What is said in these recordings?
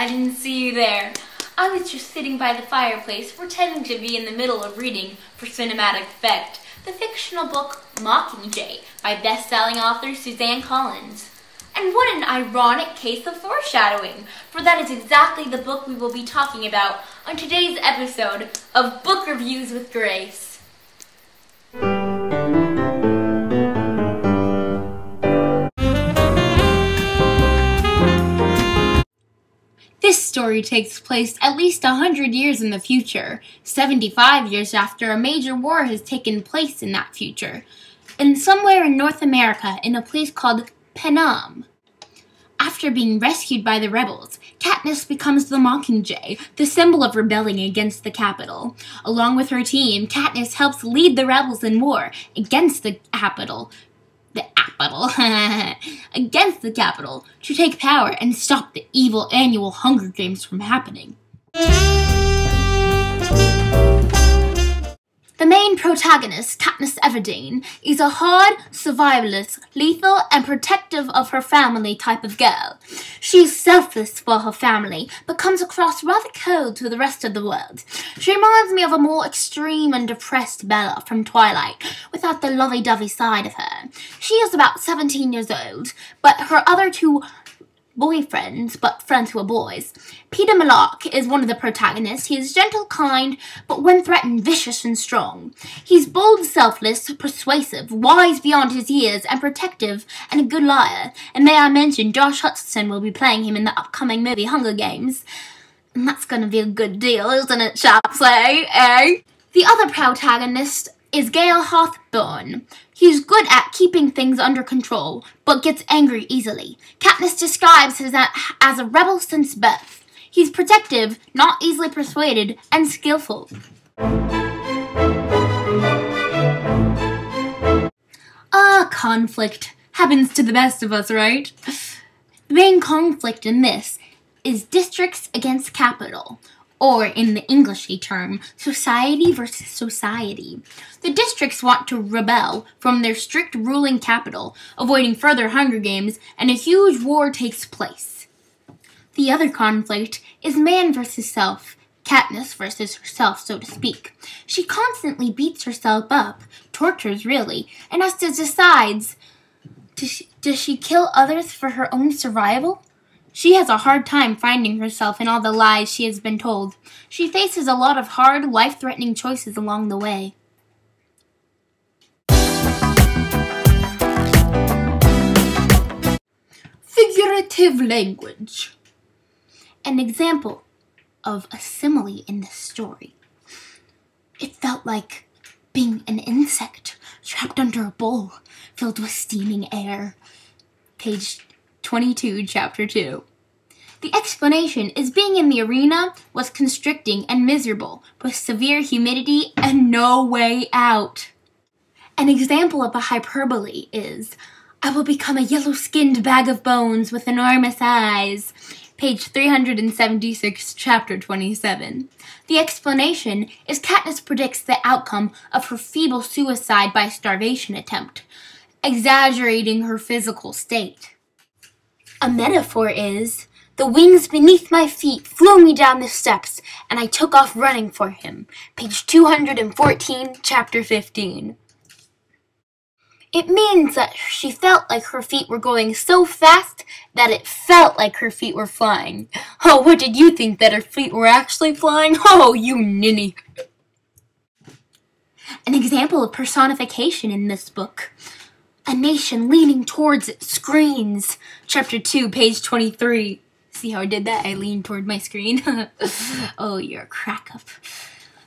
I didn't see you there. I was just sitting by the fireplace, pretending to be in the middle of reading, for cinematic effect, the fictional book MockingJay by best-selling author Suzanne Collins. And what an ironic case of foreshadowing, for that is exactly the book we will be talking about on today's episode of Book Reviews with Grace. This story takes place at least 100 years in the future, 75 years after a major war has taken place in that future, and somewhere in North America in a place called Penam. After being rescued by the rebels, Katniss becomes the Mockingjay, the symbol of rebelling against the capital. Along with her team, Katniss helps lead the rebels in war against the capital, to take power and stop the evil annual Hunger Games from happening. The main protagonist, Katniss Everdeen, is a hard, survivalist, lethal, and protective of her family type of girl. She is selfless for her family, but comes across rather cold to the rest of the world. She reminds me of a more extreme and depressed Bella from Twilight, without the lovey-dovey side of her. She is about 17 years old, but her other two boyfriends, but friends who are boys. Peter Malak is one of the protagonists. He is gentle, kind, but when threatened, vicious and strong. He's bold, selfless, persuasive, wise beyond his years, and protective, and a good liar. And may I mention, Josh Hutcherson will be playing him in the upcoming movie Hunger Games. And that's gonna be a good deal, isn't it, chaps, eh? The other protagonist is Gale Hawthorne. He's good at keeping things under control, but gets angry easily. Katniss describes him as a rebel since birth. He's protective, not easily persuaded, and skillful. Conflict. Happens to the best of us, right? The main conflict in this is districts against capital, or in the Englishy term, society versus society. The districts want to rebel from their strict ruling capital, avoiding further Hunger Games, and a huge war takes place. The other conflict is man versus self, Katniss versus herself, so to speak. She constantly beats herself up, tortures really, and has to decide, does she kill others for her own survival? She has a hard time finding herself in all the lies she has been told. She faces a lot of hard, life-threatening choices along the way. Figurative language. An example of a simile in this story. It felt like being an insect trapped under a bowl filled with steaming air. Page 22, Chapter 2. The explanation is being in the arena was constricting and miserable, with severe humidity and no way out. An example of a hyperbole is, I will become a yellow-skinned bag of bones with enormous eyes. Page 376, Chapter 27. The explanation is Katniss predicts the outcome of her feeble suicide by starvation attempt, exaggerating her physical state. A metaphor is, the wings beneath my feet flew me down the steps, and I took off running for him. Page 214, Chapter 15. It means that she felt like her feet were going so fast that it felt like her feet were flying. Oh, what did you think, that her feet were actually flying? Oh, you ninny. An example of personification in this book. A nation leaning towards its screens. Chapter 2, page 23. See how I did that? I leaned toward my screen. Oh, you're a crack up.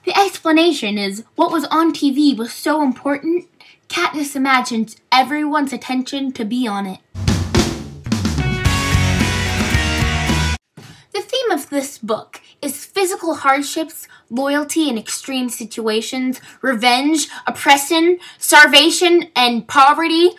The explanation is, what was on TV was so important, Katniss imagined everyone's attention to be on it. The theme of this book is physical hardships, loyalty in extreme situations, revenge, oppression, starvation, and poverty,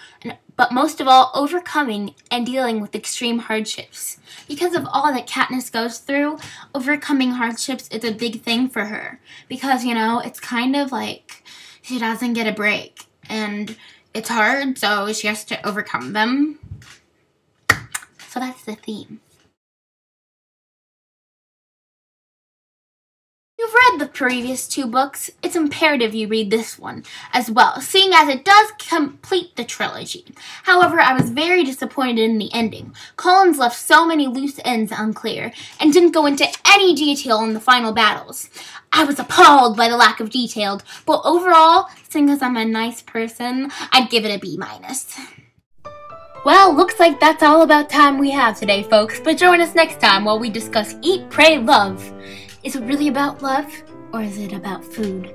but most of all, overcoming and dealing with extreme hardships. Because of all that Katniss goes through, overcoming hardships is a big thing for her. Because, it's kind of like she doesn't get a break. And it's hard, so she has to overcome them. So that's the theme. You've read the previous 2 books, it's imperative you read this one as well, seeing as it does complete the trilogy. However, I was very disappointed in the ending. Collins left so many loose ends unclear, and didn't go into any detail in the final battles. I was appalled by the lack of detail, but overall, seeing as I'm a nice person, I'd give it a B-. Well, looks like that's all about time we have today, folks, but join us next time while we discuss Eat, Pray, Love. Is it really about love, or is it about food?